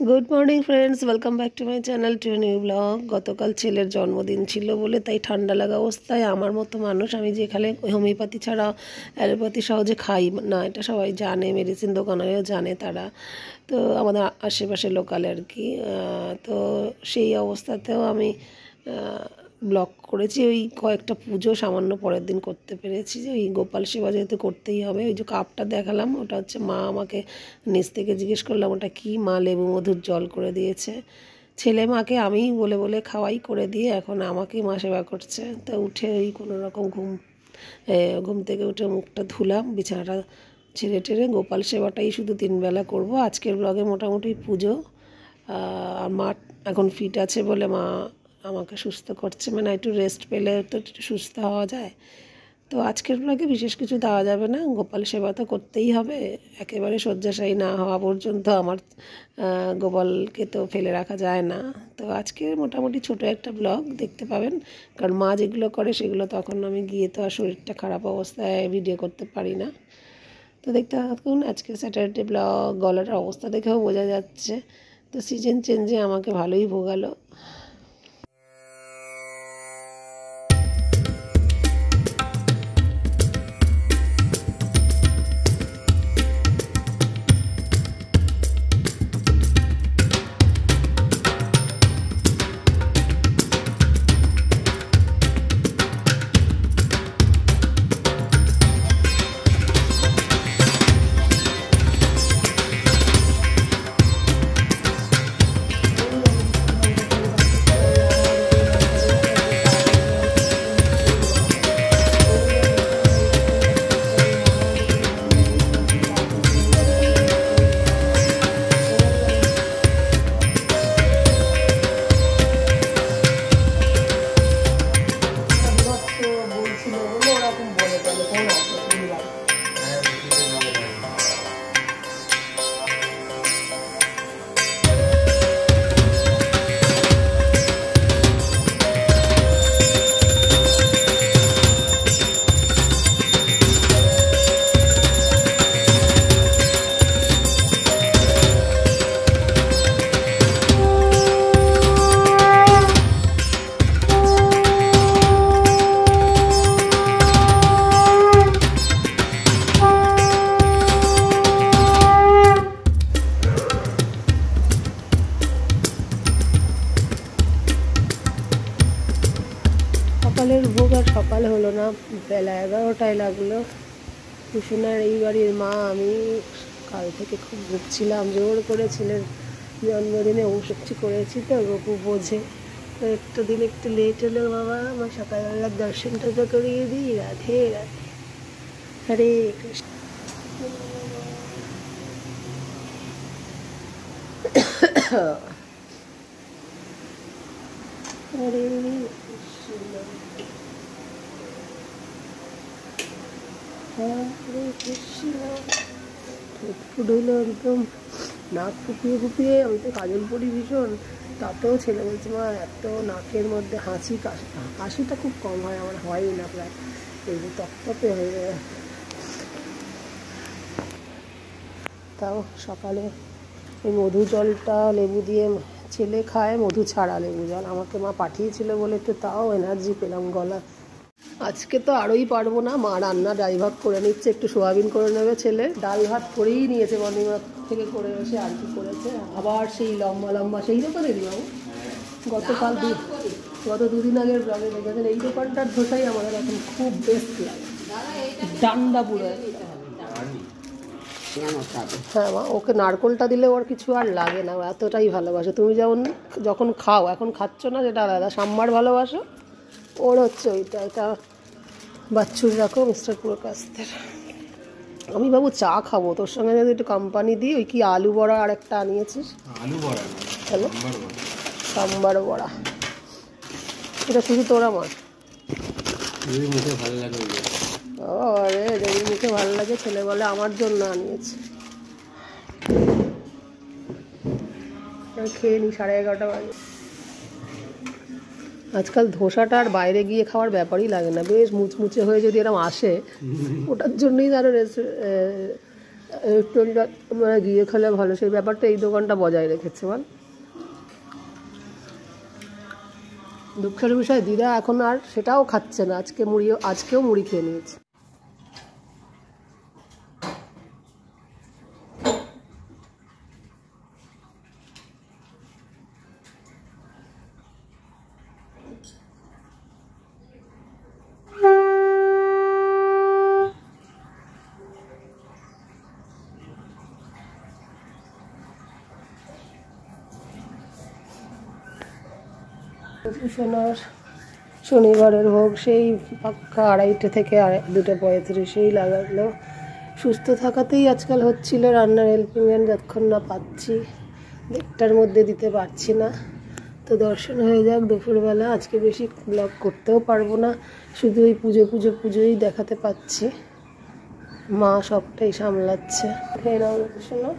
Good morning friends, welcome back to my channel to new blog. গতকাল ছেলের জন্মদিন ছিল বলে তাই ঠান্ডা লাগা অবস্থায় আমার মতো মানুষ, আমি যেখানে হোমিওপ্যাথি ছাড়া অ্যালোপ্যাথি সহজে খাই না, এটা সবাই জানে, মেডিসিন দোকানেও জানে তারা, তো আমাদের আশেপাশে লোকালে আর কি। তো সেই অবস্থাতেও আমি ব্লগ করেছি। ওই কয়েকটা পুজো সামান্য পরের দিন করতে পেরেছি, যে ওই গোপাল সেবা যেহেতু করতেই হবে। ওই যে কাপটা দেখালাম, ওটা হচ্ছে মা আমাকে নিচ থেকে জিজ্ঞেস করলাম ওটা কি, মা লেবু মধুর জল করে দিয়েছে। ছেলে মাকে আমি বলে বলে খাওয়াই করে দিয়ে এখন আমাকেই মা সেবা করছে। তা উঠে ওই কোনো রকম ঘুম থেকে উঠে মুখটা ধুলাম, বিছানাটা ছেড়ে টেরে গোপাল সেবাটাই শুধু 3 বেলা করব। আজকের ব্লগে মোটামুটি পুজো, আর মা এখন ফিট আছে বলে মা আমাকে সুস্থ করছে, মানে একটু রেস্ট পেলে তো একটু সুস্থ হওয়া যায়। তো আজকের ব্লগে বিশেষ কিছু দেওয়া যাবে না, গোপাল সেবা তো করতেই হবে, একেবারে শয্যাশায়ী না হওয়া পর্যন্ত আমার গোপালকে তো ফেলে রাখা যায় না। তো আজকে মোটামুটি ছোট একটা ব্লগ দেখতে পাবেন, কারণ মা যেগুলো করে সেগুলো তখন আমি গিয়ে তো আর শরীরটা খারাপ অবস্থায় ভিডিও করতে পারি না। তো দেখতে থাকুন আজকে স্যাটারডে ব্লগ। গলার অবস্থা দেখেও বোঝা যাচ্ছে, তো সিজন চেঞ্জে আমাকে ভালোই ভোগালো। সকালের ভোগ আর সকাল হলো না, বেলা 11টায় লাগলো। কুসুনার এই বাড়ির মা, আমি কাল থেকে খুব ভুগছিলাম, জোর করে ছেলের জন্মদিনে অংশটি করেছি তো, গপু বোঝে। তো একটু দিন একটু লেট হলো বাবা, আমার সকালবেলার দর্শনটা তো করিয়ে দিই। রাধে রাধে, হরে কৃষ্ণ। হরে কৃষ্ণ হরে কৃষ্ণ। ফুটলো একদম, নাক ফুপিয়ে ফুপিয়ে, আমি তো কাজল পরি ভীষণ, তাতেও ছেলে বলছে মা এত নাকের মধ্যে হাসিটা খুব কম হয়, আমার হয়ই না প্রায়, এই যে তপতপে হয়ে যায়। তাও সকালে ওই মধু জলটা লেবু দিয়ে ছেলে খায়, মধু ছাড়া লেবু জল আমাকে মা পাঠিয়েছিল বলে একটু তাও এনার্জি পেলাম গলা। আজকে তো আরোই পারবো না, মা রান্না ড্রাইভার করে নিচ্ছে, একটু সোয়াবিন করে নেবে ছেলে, ডাল ভাত করেই নিয়েছে মর্নিং ওয়াক থেকে করে এসে, আর কি করেছে আবার সেই লম্বা লম্বা সেই দোকানে দিবাবু গত দুদিন আগের ব্লগে দেখেছেন, এই দোকানটার ধোসাই আমাদের এখন খুব বেস্ট লাগে, ডান্ডা পুরো। হ্যাঁ মা, ওকে নারকোলটা দিলে ওর কিছু আর লাগে না, এতটাই ভালোবাসে। তুমি যেমন যখন খাও, এখন খাচ্ছ না যেটা আলাদা, সাম্বার ভালোবাসো, ওর হচ্ছে ওইটা। এটা বাচ্চুর রাখো মিস্টার প্রকাশদের। আমি বাবু চা খাবো, তোর সঙ্গে যদি একটু কোম্পানি দিই। ওই কি আলু বড়া আর একটা আনিয়েছিস? আলু বড়া হ্যালো, সাম্বার বড়া, এটা শুধু তোর আমার? মুখে ভালো লাগে। ও আরে, দেবীর মুখে ভালো লাগে, ছেলে বলে আমার জন্য আনিয়েছে। খেয়ে নি, 11:30 বাজে। আজকাল ধোসাটা আর বাইরে গিয়ে খাওয়ার ব্যাপারই লাগে না, বেশ মুচমুচে হয়ে যদি এরকম আসে, ওটার জন্যই আরও রেস্টুরেন্টটা মানে গিয়ে খেলে ভালো, সেই ব্যাপারটা এই দোকানটা বজায় রেখেছে বল। দুঃখের বিষয় দিদা এখন আর সেটাও খাচ্ছে না, আজকেও মুড়ি খেয়ে নিয়েছে। সোনার শনিবারের ভোগ সেই পাক্কা 2:30 থেকে 2:35 লাগালো। সুস্থ থাকাতেই আজকাল হচ্ছিল রান্নার হেল্পিং হ্যান্ড, যতক্ষণ না পাচ্ছি 1টার মধ্যে দিতে পারছি না। তো দর্শন হয়ে যাক দুপুরবেলা। আজকে বেশি ব্লগ করতেও পারবো না, শুধু ওই পুজোই দেখাতে পাচ্ছি। মা সবটাই সামলাচ্ছে। খেয়ে নাও শোনো।